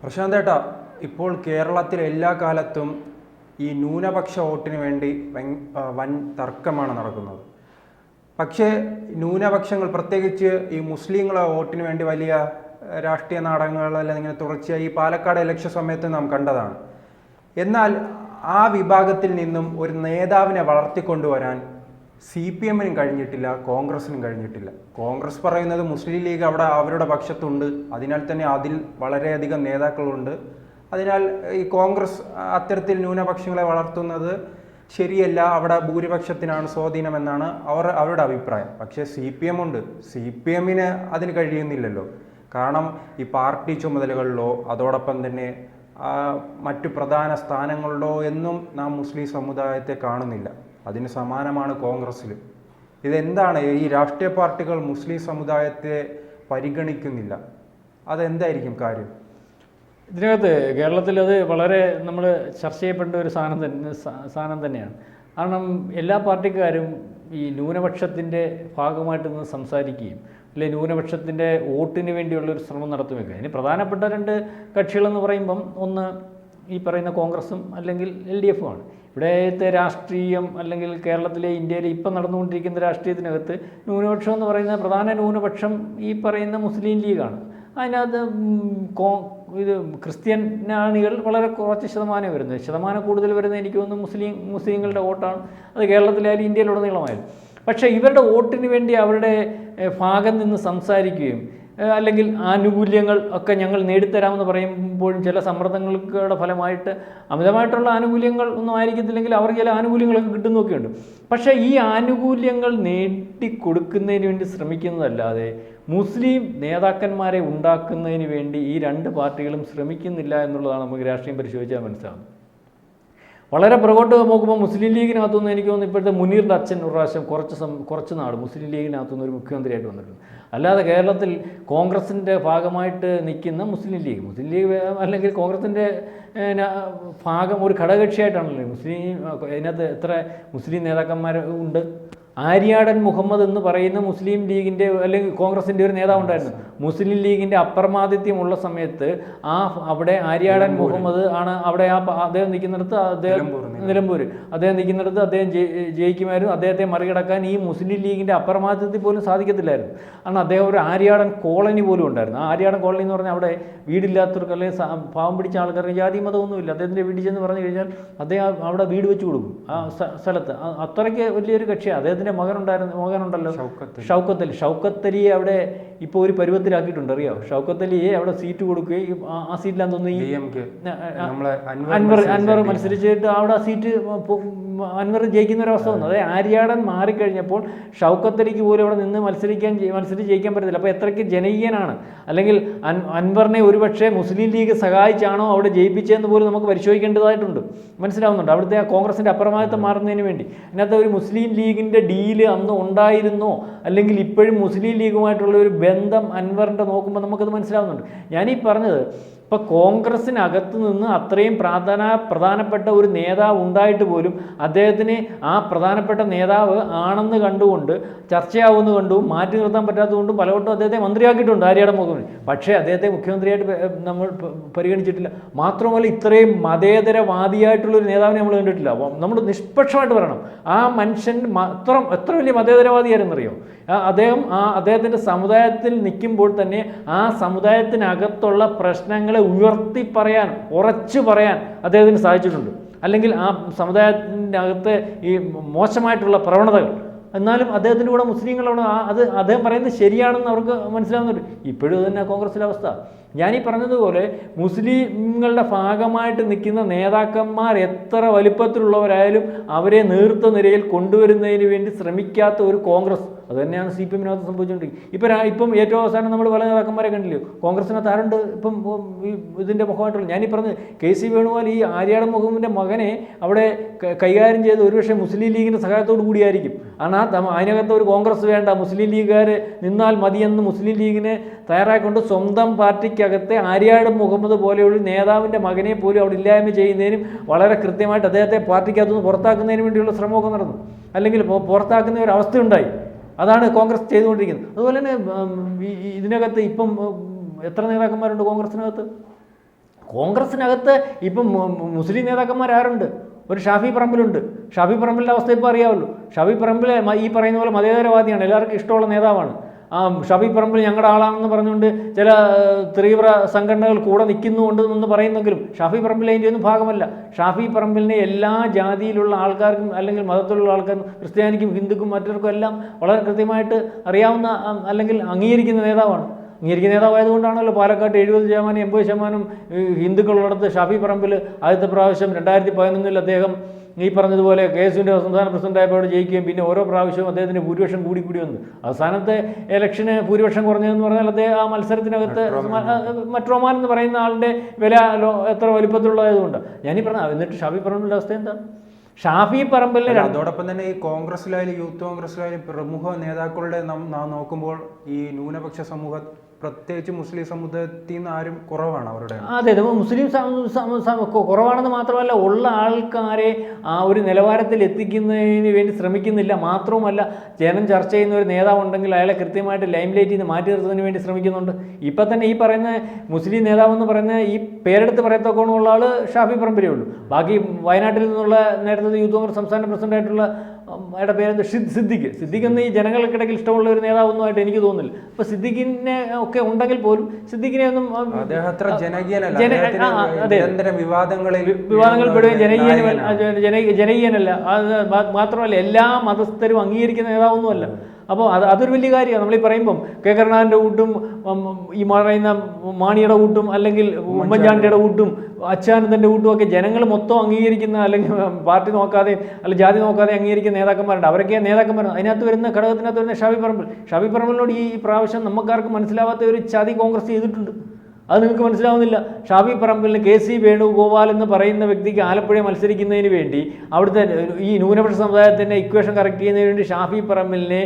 പ്രശാന്ത് ഏട്ടാ, ഇപ്പോൾ കേരളത്തിൽ എല്ലാ കാലത്തും ഈ ന്യൂനപക്ഷ വോട്ടിന് വേണ്ടി വൻ തർക്കമാണ് നടക്കുന്നത്. പക്ഷേ ന്യൂനപക്ഷങ്ങൾ, പ്രത്യേകിച്ച് ഈ മുസ്ലിങ്ങളെ വോട്ടിന് വേണ്ടി വലിയ രാഷ്ട്രീയ നാടകങ്ങളെല്ലാം ഇങ്ങനെ തുടർച്ചയായി ഈ പാലക്കാട് ഇലക്ഷൻ സമയത്ത് നാം കണ്ടതാണ്. എന്നാൽ ആ വിഭാഗത്തിൽ നിന്നും ഒരു നേതാവിനെ വളർത്തിക്കൊണ്ടുവരാൻ CPM-നും കഴിഞ്ഞിട്ടില്ല, കോൺഗ്രസിനും കഴിഞ്ഞിട്ടില്ല. കോൺഗ്രസ് പറയുന്നത് മുസ്ലിം ലീഗ് അവിടെ അവരുടെ പക്ഷത്തുണ്ട്, അതിനാൽ തന്നെ അതിൽ വളരെയധികം നേതാക്കളുണ്ട്. അതിനാൽ ഈ കോൺഗ്രസ് അത്തരത്തിൽ ന്യൂനപക്ഷങ്ങളെ വളർത്തുന്നത് ശരിയല്ല, അവിടെ ഭൂരിപക്ഷത്തിനാണ് സ്വാധീനമെന്നാണ് അവരുടെ അഭിപ്രായം. പക്ഷേ CPM ഉണ്ട്, CPM-ന് അതിന് കഴിയുന്നില്ലല്ലോ. കാരണം ഈ പാർട്ടി ചുമതലകളിലോ അതോടൊപ്പം തന്നെ മറ്റു പ്രധാന സ്ഥാനങ്ങളിലോ എന്നും നാം മുസ്ലിം സമുദായത്തെ കാണുന്നില്ല. അതിന് സമാനമാണ് കോൺഗ്രസ്സിൽ. ഇതെന്താണ് ഈ രാഷ്ട്രീയ പാർട്ടികൾ മുസ്ലിം സമുദായത്തെ പരിഗണിക്കുന്നില്ല? അതെന്തായിരിക്കും കാര്യം? ഇതിനകത്ത് കേരളത്തിൽ അത് വളരെ നമ്മൾ ചർച്ച ചെയ്യപ്പെടേണ്ട ഒരു സാധനം തന്നെയാണ്. കാരണം എല്ലാ പാർട്ടിക്കാരും ഈ ന്യൂനപക്ഷത്തിൻ്റെ ഭാഗമായിട്ട് നിന്ന് സംസാരിക്കുകയും അല്ലെങ്കിൽ ന്യൂനപക്ഷത്തിൻ്റെ വോട്ടിന് വേണ്ടിയുള്ളൊരു ശ്രമം നടത്തുകയൊക്കെ. അതിന് പ്രധാനപ്പെട്ട രണ്ട് കക്ഷികളെന്ന് പറയുമ്പം ഒന്ന് ഈ പറയുന്ന കോൺഗ്രസും അല്ലെങ്കിൽ LDF-ഉമാണ്. ഇവിടത്തെ രാഷ്ട്രീയം അല്ലെങ്കിൽ കേരളത്തിലെ ഇന്ത്യയിൽ ഇപ്പം നടന്നുകൊണ്ടിരിക്കുന്ന രാഷ്ട്രീയത്തിനകത്ത് ന്യൂനപക്ഷം എന്ന് പറയുന്ന പ്രധാന ന്യൂനപക്ഷം ഈ പറയുന്ന മുസ്ലിം ലീഗാണ്. അതിനകത്ത് ഇത് ക്രിസ്ത്യാനികൾ വളരെ കുറച്ച് ശതമാനം വരുന്നത്, ശതമാനം കൂടുതൽ വരുന്നത് എനിക്ക് തോന്നുന്നു മുസ്ലിങ്ങളുടെ വോട്ടാണ്. അത് കേരളത്തിലായാലും ഇന്ത്യയിലുടനീളമായാലും. പക്ഷേ ഇവരുടെ വോട്ടിന് വേണ്ടി അവരുടെ ഭാഗം നിന്ന് സംസാരിക്കുകയും അല്ലെങ്കിൽ ആനുകൂല്യങ്ങൾ ഒക്കെ ഞങ്ങൾ നേടിത്തരാമെന്ന് പറയുമ്പോഴും ചില സമ്മർദ്ദങ്ങളുടെ ഫലമായിട്ട് അമിതമായിട്ടുള്ള ആനുകൂല്യങ്ങൾ ഒന്നും ആയിരിക്കത്തില്ലെങ്കിൽ അവർ ചില ആനുകൂല്യങ്ങളൊക്കെ കിട്ടുന്നൊക്കെയുണ്ട്. പക്ഷേ ഈ ആനുകൂല്യങ്ങൾ നേടിക്കൊടുക്കുന്നതിന് വേണ്ടി ശ്രമിക്കുന്നതല്ലാതെ മുസ്ലിം നേതാക്കന്മാരെ ഉണ്ടാക്കുന്നതിന് വേണ്ടി ഈ രണ്ട് പാർട്ടികളും ശ്രമിക്കുന്നില്ല എന്നുള്ളതാണ് നമുക്ക് രാഷ്ട്രീയം പരിശോധിച്ചാൽ മനസ്സിലാകുന്നത്. വളരെ പുറകോട്ട് നോക്കുമ്പോൾ മുസ്ലിം ലീഗിനകത്തുനിന്ന് എനിക്ക് തോന്നുന്നു ഇപ്പോഴത്തെ മുനീറിൻ്റെ അച്ഛൻ ഒരു പ്രാവശ്യം കുറച്ച് നാൾ മുസ്ലിം ലീഗിനകത്തുനിന്ന് ഒരു മുഖ്യമന്ത്രിയായിട്ട് വന്നിട്ടുണ്ട്. അല്ലാതെ കേരളത്തിൽ കോൺഗ്രസിൻ്റെ ഭാഗമായിട്ട് നിൽക്കുന്ന മുസ്ലിം ലീഗ് അല്ലെങ്കിൽ കോൺഗ്രസിൻ്റെ ഭാഗം ഒരു ഘടകകക്ഷിയായിട്ടാണല്ലോ ഇതിനകത്ത് എത്ര മുസ്ലിം നേതാക്കന്മാർ ഉണ്ട്? ആര്യാടൻ മുഹമ്മദ് എന്ന് പറയുന്ന മുസ്ലിം ലീഗിൻ്റെ അല്ലെങ്കിൽ കോൺഗ്രസിൻ്റെ ഒരു നേതാവുണ്ടായിരുന്നു. മുസ്ലിം ലീഗിൻ്റെ അപ്രമാദിത്യമുള്ള സമയത്ത് അവിടെ ആര്യാടൻ മുഹമ്മദ് ആണ് അവിടെ അദ്ദേഹം നിൽക്കുന്നിടത്ത്, നിലമ്പൂർ അദ്ദേഹം നിൽക്കുന്നിടത്ത് അദ്ദേഹം ജയിക്കുമായിരുന്നു. അദ്ദേഹത്തെ മറികടക്കാൻ ഈ മുസ്ലിം ലീഗിൻ്റെ അപ്രമാദിത്യത്തിൽ പോലും സാധിക്കത്തില്ലായിരുന്നു. കാരണം അദ്ദേഹം ഒരു ആര്യാടൻ കോളനി പോലും ഉണ്ടായിരുന്നു. ആ ആര്യാടൻ കോളനി എന്ന് പറഞ്ഞാൽ അവിടെ വീടില്ലാത്തവർക്ക് അല്ലെങ്കിൽ പാവം പിടിച്ച ആൾക്കാർക്ക് ജാതി മതമൊന്നുമില്ല. അദ്ദേഹത്തിൻ്റെ വീട്ടിൽ ചെന്ന് പറഞ്ഞു കഴിഞ്ഞാൽ അദ്ദേഹം അവിടെ വീട് വെച്ച് കൊടുക്കും ആ സ്ഥലത്ത്. അത്രയ്ക്ക് വലിയൊരു കക്ഷിയാണ്. അദ്ദേഹത്തിൻ്റെ മകനുണ്ടല്ലോ ഷൗക്കത്ത് അലിയെ അവിടെ ഇപ്പോൾ ഒരു പരുവത്തിലാക്കിയിട്ടുണ്ട്, അറിയാം. ഷൗക്കത്ത് അലിയെ അവിടെ സീറ്റ് കൊടുക്കുകയും ആ സീറ്റിലാന്ന് തോന്നുന്നു അൻവർ മത്സരിച്ചിട്ട് അവിടെ ആ സീറ്റ് അൻവർ ജയിക്കുന്ന ഒരവസ്ഥ വന്നു. അതായത് ആര്യാടൻ മാറിക്കഴിഞ്ഞപ്പോൾ ഷൗക്കത്ത് അലിക്ക് പോലും അവിടെ നിന്ന് മത്സരിച്ച് ജയിക്കാൻ പറ്റത്തില്ല. അപ്പോൾ എത്രയ്ക്ക് ജനകീയനാണ്. അല്ലെങ്കിൽ അൻവറിനെ ഒരുപക്ഷെ മുസ്ലിം ലീഗ് സഹായിച്ചാണോ അവിടെ ജയിപ്പിച്ചതെന്ന് പോലും നമുക്ക് പരിശോധിക്കേണ്ടതായിട്ടുണ്ട്. മനസ്സിലാവുന്നുണ്ട് അവിടുത്തെ ആ കോൺഗ്രസിൻ്റെ അപ്രമാദിത്വം മാറുന്നതിന് വേണ്ടി. അതിനകത്ത് ഒരു മുസ്ലിം ലീഗിൻ്റെ ഡീല് അന്ന് ഉണ്ടായിരുന്നോ അല്ലെങ്കിൽ ഇപ്പോഴും മുസ്ലിം ലീഗുമായിട്ടുള്ള ഒരു ബന്ധം അൻവറിൻ്റെ നോക്കുമ്പോൾ നമുക്കത് മനസ്സിലാവുന്നുണ്ട്. ഞാനീ പറഞ്ഞത് ഇപ്പോൾ കോൺഗ്രസിനകത്ത് നിന്ന് അത്രയും പ്രധാനപ്പെട്ട ഒരു നേതാവ് ഉണ്ടായിട്ട് പോലും അദ്ദേഹത്തിന് ആ പ്രധാനപ്പെട്ട നേതാവ് ആണെന്ന് കണ്ടുകൊണ്ട് ചർച്ചയാവുമെന്ന് കണ്ടും മാറ്റി നിർത്താൻ പറ്റാത്തതുകൊണ്ടും പലവട്ടം അദ്ദേഹത്തെ മന്ത്രിയാക്കിയിട്ടുണ്ട് ആര്യാടൻ മുഖ്യമന്ത്രി. പക്ഷേ അദ്ദേഹത്തെ മുഖ്യമന്ത്രിയായിട്ട് നമ്മൾ പരിഗണിച്ചിട്ടില്ല. മാത്രമല്ല ഇത്രയും മതേതരവാദിയായിട്ടുള്ളൊരു നേതാവിനെ നമ്മൾ കണ്ടിട്ടില്ല. നമ്മൾ നിഷ്പക്ഷമായിട്ട് പറയണം, ആ മനുഷ്യൻ എത്ര വലിയ മതേതരവാദിയായിരുന്നറിയോ. അദ്ദേഹത്തിൻ്റെ സമുദായത്തിൽ നിൽക്കുമ്പോൾ തന്നെ ആ സമുദായത്തിനകത്തുള്ള പ്രശ്നങ്ങളെ ഉയർത്തി പറയാൻ, ഉറച്ചു പറയാൻ അദ്ദേഹത്തിന് സാധിച്ചിട്ടുണ്ട്. അല്ലെങ്കിൽ ആ സമുദായത്തിൻ്റെ അകത്ത് ഈ മോശമായിട്ടുള്ള പ്രവണതകൾ, എന്നാലും അദ്ദേഹത്തിൻ്റെ കൂടെ മുസ്ലിങ്ങളോട് അത് അദ്ദേഹം പറയുന്നത് ശരിയാണെന്ന് അവർക്ക് മനസ്സിലാവുന്നുണ്ട്. ഇപ്പോഴും തന്നെ കോൺഗ്രസിലെ അവസ്ഥ ഞാനീ പറഞ്ഞതുപോലെ മുസ്ലിങ്ങളുടെ ഭാഗമായിട്ട് നിൽക്കുന്ന നേതാക്കന്മാർ എത്ര വലിപ്പത്തിലുള്ളവരായാലും അവരെ നേതൃത്വ നിരയിൽ കൊണ്ടുവരുന്നതിന് വേണ്ടി ശ്രമിക്കാത്ത ഒരു കോൺഗ്രസ്, അത് തന്നെയാണ് CPM-നകത്ത് സംഭവിച്ചുകൊണ്ടിരിക്കുന്നത്. ഇപ്പം ഏറ്റവും അവസാനം നമ്മൾ പല നേതാക്കന്മാരെ കണ്ടില്ലയോ കോൺഗ്രസിനകത്ത് ആരുണ്ട് ഇപ്പം ഇതിൻ്റെ മുഖമായിട്ടുള്ള. ഞാനീ പറഞ്ഞത് KC വേണുഗോപാൽ ഈ ആര്യാടൻ മുഹമ്മദിൻ്റെ മകനെ അവിടെ കൈകാര്യം ചെയ്ത് ഒരുപക്ഷെ മുസ്ലിം ലീഗിൻ്റെ സഹായത്തോടു കൂടിയായിരിക്കും. അതിനകത്ത് ഒരു കോൺഗ്രസ് വേണ്ട, മുസ്ലിം ലീഗുകാർ നിന്നാൽ മതിയെന്ന് മുസ്ലിം ലീഗിനെ തയ്യാറാക്കൊണ്ട് സ്വന്തം പാർട്ടിക്കകത്തെ ആര്യാടൻ മുഹമ്മദ് പോലെയുള്ള നേതാവിൻ്റെ മകനെ പോലും അവിടെ ഇല്ലായ്മ ചെയ്യുന്നതിനും വളരെ കൃത്യമായിട്ട് അദ്ദേഹത്തെ പാർട്ടിക്കകത്തുനിന്ന് പുറത്താക്കുന്നതിന് വേണ്ടിയുള്ള ശ്രമമൊക്കെ നടന്നു, അല്ലെങ്കിൽ പുറത്താക്കുന്ന ഒരു അവസ്ഥയുണ്ടായി. അതാണ് കോൺഗ്രസ് ചെയ്തുകൊണ്ടിരിക്കുന്നത്. അതുപോലെ തന്നെ ഇതിനകത്ത് ഇപ്പം എത്ര നേതാക്കന്മാരുണ്ട് കോൺഗ്രസിനകത്ത്? കോൺഗ്രസിനകത്ത് ഇപ്പം മുസ്ലിം നേതാക്കന്മാരാരുണ്ട്? ഒരു ഷാഫി പറമ്പിലുണ്ട്. ഷാഫി പറമ്പിലിൻ്റെ അവസ്ഥ ഇപ്പോൾ അറിയാമല്ലോ. ഷാഫി പറമ്പിൽ ഈ പറയുന്ന പോലെ മതേതരവാദിയാണ്, എല്ലാവർക്കും ഇഷ്ടമുള്ള നേതാവാണ്. ഷാഫി പറമ്പിൽ ഞങ്ങളുടെ ആളാണെന്ന് പറഞ്ഞുകൊണ്ട് ചില തീവ്ര സംഘടനകൾ കൂടെ നിൽക്കുന്നുണ്ട് എന്ന് പറയുന്നെങ്കിലും ഷാഫി പറമ്പിൽ അതിൻ്റെ ഒന്നും ഭാഗമല്ല. ഷാഫി പറമ്പിലിനെ എല്ലാ ജാതിയിലുള്ള ആൾക്കാർക്കും അല്ലെങ്കിൽ മതത്തിലുള്ള ആൾക്കാർക്കും, ക്രിസ്ത്യാനിക്കും ഹിന്ദുക്കും മറ്റവർക്കും എല്ലാം വളരെ കൃത്യമായിട്ട് അറിയാവുന്ന അല്ലെങ്കിൽ അംഗീകരിക്കുന്ന നേതാവാണ്. അംഗീകരിക്കുന്ന നേതാവായതുകൊണ്ടാണല്ലോ പാലക്കാട്ട് 70% 80% ഹിന്ദുക്കളുള്ളിടത്ത് ഷാഫി പറമ്പിൽ ആദ്യത്തെ പ്രാവശ്യം 2011 അദ്ദേഹം ഈ പറഞ്ഞതുപോലെ KSUവിൻ്റെ സംസ്ഥാന പ്രസിഡൻ്റായപ്പോൾ ജയിക്കുകയും പിന്നെ ഓരോ പ്രാവശ്യവും അദ്ദേഹത്തിന് ഭൂരിപക്ഷം കൂടി വന്നു. അവസാനത്തെ ഇലക്ഷന് ഭൂരിപക്ഷം കുറഞ്ഞതെന്ന് പറഞ്ഞാൽ അദ്ദേഹം ആ മത്സരത്തിനകത്ത് മട്രോമാൻ എന്ന് പറയുന്ന ആളുടെ വില എത്ര വലിപ്പത്തിലുള്ളതായതുകൊണ്ട് ഞാനീ പറഞ്ഞ. എന്നിട്ട് ഷാഫി പറമ്പിലിൻ്റെ അവസ്ഥ എന്താണ്? ഷാഫി പറമ്പിലിന് അതോടൊപ്പം തന്നെ ഈ കോൺഗ്രസിലായാലും യൂത്ത് കോൺഗ്രസിലായാലും പ്രമുഖ നേതാക്കളുടെ നാം നോക്കുമ്പോൾ ഈ ന്യൂനപക്ഷ സമൂഹം പ്രത്യേകിച്ച് മുസ്ലിം സമുദായത്തിൽ നിന്ന് ആരും കുറവാണ് അവരുടെ. അതെ, മുസ്ലിം കുറവാണെന്ന് മാത്രമല്ല, ഉള്ള ആൾക്കാരെ ആ ഒരു നിലവാരത്തിൽ എത്തിക്കുന്നതിന് വേണ്ടി ശ്രമിക്കുന്നില്ല. മാത്രവുമല്ല, ജനം ചർച്ച ചെയ്യുന്ന ഒരു നേതാവുണ്ടെങ്കിൽ അയാളെ കൃത്യമായിട്ട് ലൈം ലൈറ്റിൽ നിന്ന് മാറ്റി നിർത്തുന്നതിന് വേണ്ടി ശ്രമിക്കുന്നുണ്ട്. ഇപ്പം തന്നെ ഈ പറയുന്ന മുസ്ലിം നേതാവെന്ന് പറയുന്ന ഈ പേരെടുത്ത് പറയത്തക്കോണമുള്ള ആൾ ഷാഫി പറമ്പിലേ ഉള്ളൂ. ബാക്കി വയനാട്ടിൽ നിന്നുള്ള നേരത്തെ യൂത്ത് കോൺഗ്രസ് സംസ്ഥാന പ്രസിഡൻ്റായിട്ടുള്ള അയാളുടെ പേരെന്ത് സിദ്ദിഖ് എന്ന് ഈ ജനങ്ങൾക്കിടയിൽ ഇഷ്ടമുള്ള ഒരു നേതാവൊന്നുമായിട്ട് എനിക്ക് തോന്നുന്നില്ല. അപ്പോൾ സിദ്ദിഖിനെ ഒക്കെ ഉണ്ടെങ്കിൽ പോലും സിദ്ദിഖിനെ ഒന്നും വിവാദങ്ങൾ പെടുകയും ജനകീയനല്ല. അത് മാത്രമല്ല, എല്ലാ മതസ്ഥരും അംഗീകരിക്കുന്ന നേതാവൊന്നുമല്ല. അപ്പോൾ അതൊരു വലിയ കാര്യമാണ്. നമ്മളീ പറയുമ്പം കെ കരുണാകരൻ്റെ കൂട്ടും ഈ പറയുന്ന മാണിയുടെ കൂട്ടും അല്ലെങ്കിൽ ഉമ്മൻചാണ്ടിയുടെ കൂട്ടും അച്യുതാനന്ദൻ്റെ കൂട്ടും ഒക്കെ ജനങ്ങൾ മൊത്തം അംഗീകരിക്കുന്ന അല്ലെങ്കിൽ പാർട്ടി നോക്കാതെ അല്ലെങ്കിൽ ജാതി നോക്കാതെ അംഗീകരിക്കുന്ന നേതാക്കന്മാരുണ്ട്. അവരൊക്കെ നേതാക്കന്മാരാണ്. അതിനകത്ത് വരുന്ന ഘടകത്തിനകത്ത് വരുന്ന ഷാഫി പറമ്പിലിനോട് ഈ പ്രാവശ്യം നമുക്കാർക്കും മനസ്സിലാവാത്ത ഒരു ചതി കോൺഗ്രസ് ചെയ്തിട്ടുണ്ട്. അത് നിങ്ങൾക്ക് മനസ്സിലാവുന്നില്ല. ഷാഫി പറമ്പിലിന് KC വേണുഗോപാൽ എന്ന് പറയുന്ന വ്യക്തിക്ക് ആലപ്പുഴ മത്സരിക്കുന്നതിന് വേണ്ടി അവിടുത്തെ ഈ ന്യൂനപക്ഷ സമുദായത്തിൻ്റെ ഇക്വേഷൻ കറക്റ്റ് ചെയ്യുന്നതിന് വേണ്ടി ഷാഫി പറമ്പിലിനെ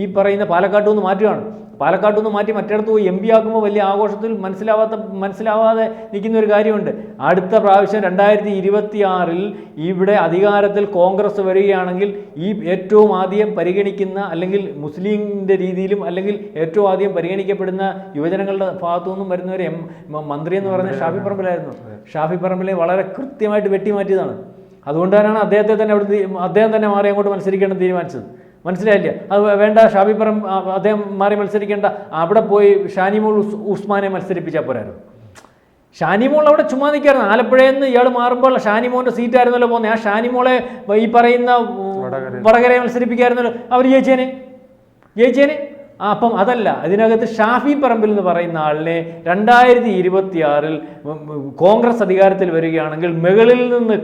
ഈ പറയുന്ന പാലക്കാട്ടു നിന്ന് മാറ്റുകയാണ്. പാലക്കാട്ടു നിന്ന് മാറ്റി മറ്റിടത്ത് പോയി MP ആക്കുമ്പോൾ വലിയ ആഘോഷത്തിൽ മനസ്സിലാവാതെ നിൽക്കുന്ന ഒരു കാര്യമുണ്ട്. അടുത്ത പ്രാവശ്യം 2026 ഇവിടെ അധികാരത്തിൽ കോൺഗ്രസ് വരികയാണെങ്കിൽ ഈ ഏറ്റവും ആദ്യം പരിഗണിക്കുന്ന അല്ലെങ്കിൽ മുസ്ലിമിൻ്റെ രീതിയിലും അല്ലെങ്കിൽ ഏറ്റവും ആദ്യം പരിഗണിക്കപ്പെടുന്ന യുവജനങ്ങളുടെ ഭാഗത്തു നിന്നും വരുന്ന ഒരു മന്ത്രി എന്ന് പറയുന്നത് ഷാഫി പറമ്പിലായിരുന്നു. ഷാഫി പറമ്പിലെ വളരെ കൃത്യമായിട്ട് വെട്ടിമാറ്റിയതാണ്. അതുകൊണ്ട് തന്നെയാണ് അദ്ദേഹം തന്നെ മാറി അങ്ങോട്ട് മത്സരിക്കണം തീരുമാനിച്ചത്. മനസ്സിലായില്ല? അത് വേണ്ട, ഷാഫി പറമ്പ് അദ്ദേഹം മാറി മത്സരിക്കേണ്ട, അവിടെ പോയി ഷാനിമോൾ ഉസ്മാനെ മത്സരിപ്പിച്ചാൽ പോരായിരുന്നു. ഷാനിമോൾ അവിടെ ചുമ്മാ നിൽക്കായിരുന്നു. ആലപ്പുഴയിൽ നിന്ന് ഇയാൾ മാറുമ്പോൾ ഷാനിമോൻ്റെ സീറ്റായിരുന്നല്ലോ പോകുന്നത്. ആ ഷാനിമോളെ ഈ പറയുന്ന വടകരയെ മത്സരിപ്പിക്കായിരുന്നല്ലോ, അവർ ജയിച്ചേനെ. അപ്പം അതല്ല, ഇതിനകത്ത് ഷാഫി പറമ്പിൽ എന്ന് പറയുന്ന ആളിനെ 2026 കോൺഗ്രസ് അധികാരത്തിൽ വരികയാണെങ്കിൽ മുകളിൽ നിന്ന്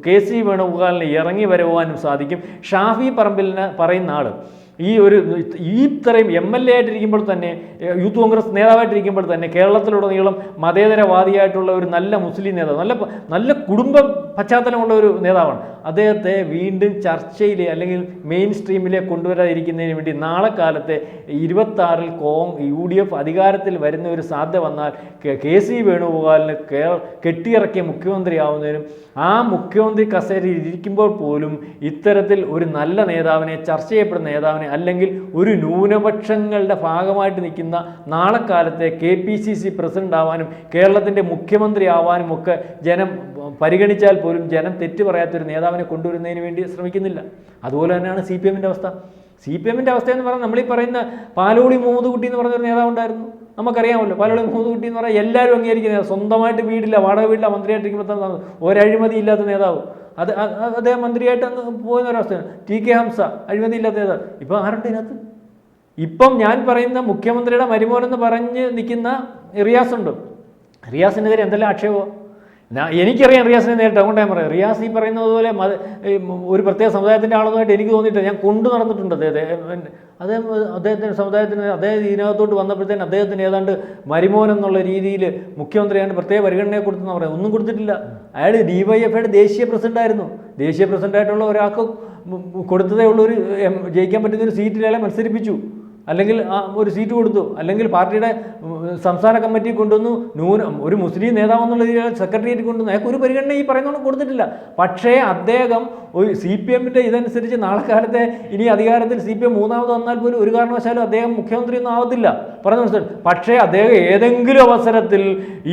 KC വേണുഗോപാലിന് ഇറങ്ങി വരുവാനും സാധിക്കും. ഷാഫി പറമ്പിലിന് പറയുന്ന ആൾ ഇത്രയും MLA ആയിട്ടിരിക്കുമ്പോൾ തന്നെ, യൂത്ത് കോൺഗ്രസ് നേതാവായിട്ടിരിക്കുമ്പോൾ തന്നെ കേരളത്തിലുടനീളം മതേതരവാദിയായിട്ടുള്ള ഒരു നല്ല മുസ്ലിം നേതാവ്, നല്ല കുടുംബ പശ്ചാത്തലമുള്ള ഒരു നേതാവാണ്. അദ്ദേഹത്തെ വീണ്ടും ചർച്ചയിൽ അല്ലെങ്കിൽ മെയിൻ സ്ട്രീമിലേക്ക് കൊണ്ടുവരാതിരിക്കുന്നതിന് വേണ്ടി നാളെ കാലത്തെ 26 UDF അധികാരത്തിൽ വരുന്ന ഒരു സാധ്യത വന്നാൽ KC വേണുഗോപാലിന് കെട്ടിയിറക്കിയ മുഖ്യമന്ത്രിയാവുന്നതിനും ആ മുഖ്യമന്ത്രി കസേരയിൽ ഇരിക്കുമ്പോൾ പോലും ഇത്തരത്തിൽ ഒരു നല്ല നേതാവിനെ, ചർച്ച ചെയ്യപ്പെടുന്ന നേതാവിനെ, അല്ലെങ്കിൽ ഒരു ന്യൂനപക്ഷങ്ങളുടെ ഭാഗമായിട്ട് നിൽക്കുന്ന നാളെ കാലത്തെ KPCC പ്രസിഡന്റ് ആവാനും കേരളത്തിൻ്റെ മുഖ്യമന്ത്രി ആവാനും ഒക്കെ ജനം പരിഗണിച്ചാൽ പോലും ജനം തെറ്റ് പറയാത്തൊരു നേതാവിനെ കൊണ്ടുവരുന്നതിന് വേണ്ടി ശ്രമിക്കുന്നില്ല. അതുപോലെ തന്നെയാണ് CPMൻ്റെ അവസ്ഥ. CPMൻ്റെ അവസ്ഥ എന്ന് പറഞ്ഞാൽ നമ്മളീ പറയുന്ന പാലോളി മുഹമ്മദ്കുട്ടി എന്ന് പറഞ്ഞൊരു നേതാവുണ്ടായിരുന്നു, നമുക്കറിയാമല്ലോ. പാലോളി മുഹമ്മദ്കുട്ടി എന്ന് പറഞ്ഞാൽ എല്ലാവരും അംഗീകരിക്കുന്ന, സ്വന്തമായിട്ട് വീടില്ല, വാടക വീട്ടില്ല, മന്ത്രിയായിട്ടിരിക്കുമ്പോൾ ഒരഴിമതി ഇല്ലാത്ത നേതാവ്. അദ്ദേഹം മന്ത്രിയായിട്ട് അങ്ങ് പോകുന്ന ഒരവസ്ഥയാണ്. TK ഹംസ അഴിമതി ഇല്ലാത്ത നേതാവ്. ഇപ്പം ആരുണ്ട് ഇതിനകത്ത്? ഇപ്പം ഞാൻ പറയുന്ന മുഖ്യമന്ത്രിയുടെ മരുമോനെന്ന് പറഞ്ഞ് നിൽക്കുന്ന റിയാസ് ഉണ്ട്. റിയാസിനെതിരെ എന്തെല്ലാം ആക്ഷേപമാണ്. എനിക്കറിയാം റിയാസിനെ നേരിട്ട്, അതുകൊണ്ട് ഞാൻ പറയാം. റിയാസ് ഈ പറയുന്നത് പോലെ ഒരു പ്രത്യേക സമുദായത്തിൻ്റെ ആളെന്നായിട്ട് എനിക്ക് തോന്നിയിട്ട് ഞാൻ കൊണ്ടു നടന്നിട്ടുണ്ട് അദ്ദേഹത്തിൻ്റെ സമുദായത്തിന്. അദ്ദേഹം ഇതിനകത്തോട്ട് വന്നപ്പോഴത്തേന് അദ്ദേഹത്തിന് ഏതാണ്ട് മരുമോൻ എന്നുള്ള രീതിയിൽ മുഖ്യമന്ത്രിയാണ് പ്രത്യേക പരിഗണനയെ കൊടുത്തെന്ന് പറയാം. ഒന്നും കൊടുത്തിട്ടില്ല. അയാൾ DYFIയുടെ ദേശീയ പ്രസിഡൻ്റായിരുന്നു. ദേശീയ പ്രസിഡൻ്റായിട്ടുള്ള ഒരാൾക്ക് കൊടുത്തതേ ഉള്ളൊരു ജയിക്കാൻ പറ്റുന്നൊരു സീറ്റിൽ അയാളെ മത്സരിപ്പിച്ചു. അല്ലെങ്കിൽ ഒരു സീറ്റ് കൊടുത്തു, അല്ലെങ്കിൽ പാർട്ടിയുടെ സംസ്ഥാന കമ്മിറ്റി കൊണ്ടുവന്നു, ഒരു മുസ്ലിം നേതാവെന്നുള്ള രീതിയിൽ സെക്രട്ടേറിയറ്റ് കൊണ്ടുവന്നു, അയാൾക്ക് ഒരു പരിഗണന ഈ പറയുന്നതുകൊണ്ട് കൊടുത്തിട്ടില്ല. പക്ഷേ അദ്ദേഹം ഒരു CPM-ൻ്റെ ഇതനുസരിച്ച് നാളെ കാലത്തെ ഇനി അധികാരത്തിൽ CPM മൂന്നാമത് വന്നാൽ പോലും ഒരു കാരണവശാലും അദ്ദേഹം മുഖ്യമന്ത്രിയൊന്നും ആവത്തില്ല, പറഞ്ഞു മനസ്സിലായി. പക്ഷേ അദ്ദേഹം ഏതെങ്കിലും അവസരത്തിൽ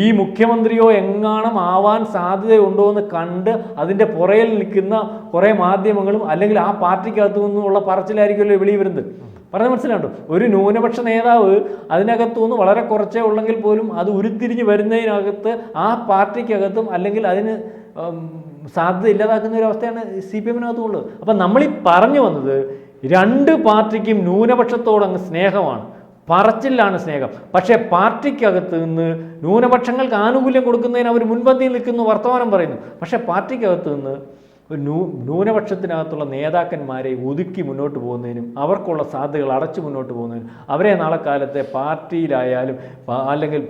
ഈ മുഖ്യമന്ത്രിയോ എങ്ങാണം ആവാൻ സാധ്യതയുണ്ടോ എന്ന് കണ്ട് അതിൻ്റെ പുറയിൽ നിൽക്കുന്ന കുറേ മാധ്യമങ്ങളും അല്ലെങ്കിൽ ആ പാർട്ടിക്കകത്തു നിന്നുള്ള പറച്ചിലായിരിക്കുമല്ലോ വെളിയിൽ വരുന്നത്. പറഞ്ഞാൽ മനസ്സിലാണ്ടോ? ഒരു ന്യൂനപക്ഷ നേതാവ് അതിനകത്തുനിന്ന് വളരെ കുറച്ചേ ഉള്ളെങ്കിൽ പോലും അത് ഉരുത്തിരിഞ്ഞ് വരുന്നതിനകത്ത് ആ പാർട്ടിക്കകത്തും അല്ലെങ്കിൽ അതിന് സാധ്യത ഇല്ലാതാക്കുന്ന ഒരു അവസ്ഥയാണ് CPM-നകത്തുള്ളത്. അപ്പം നമ്മളീ പറഞ്ഞു വന്നത് രണ്ട് പാർട്ടിക്കും ന്യൂനപക്ഷത്തോടങ്ങ് സ്നേഹമാണ്, പറച്ചിലാണ് സ്നേഹം. പക്ഷേ പാർട്ടിക്കകത്ത് നിന്ന് ന്യൂനപക്ഷങ്ങൾക്ക് ആനുകൂല്യം കൊടുക്കുന്നതിന് അവർ മുൻപന്തിയിൽ നിൽക്കുന്നു, വർത്തമാനം പറയുന്നു. പക്ഷേ പാർട്ടിക്കകത്ത് നിന്ന് ന്യൂനപക്ഷത്തിനകത്തുള്ള നേതാക്കന്മാരെ ഒതുക്കി മുന്നോട്ട് പോകുന്നതിനും അവർക്കുള്ള സാധ്യതകൾ അടച്ചു മുന്നോട്ട് പോകുന്നതിനും അവരെ നാളെ കാലത്തെ പാർട്ടിയിലായാലും അല്ലെങ്കിൽ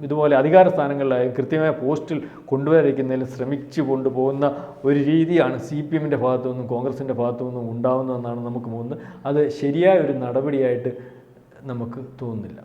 ഇതുപോലെ അധികാര സ്ഥാനങ്ങളിലായാലും കൃത്യമായ പോസ്റ്റിൽ കൊണ്ടുവരിക്കുന്നതിലും ശ്രമിച്ചു കൊണ്ടുപോകുന്ന ഒരു രീതിയാണ് CPM-ൻ്റെ ഭാഗത്തു നിന്നും കോൺഗ്രസിൻ്റെ ഭാഗത്തു നിന്നും ഉണ്ടാകുന്നതെന്നാണ് നമുക്ക് തോന്നുന്നത്. അത് ശരിയായ ഒരു നടപടിയായിട്ട് നമുക്ക് തോന്നുന്നില്ല.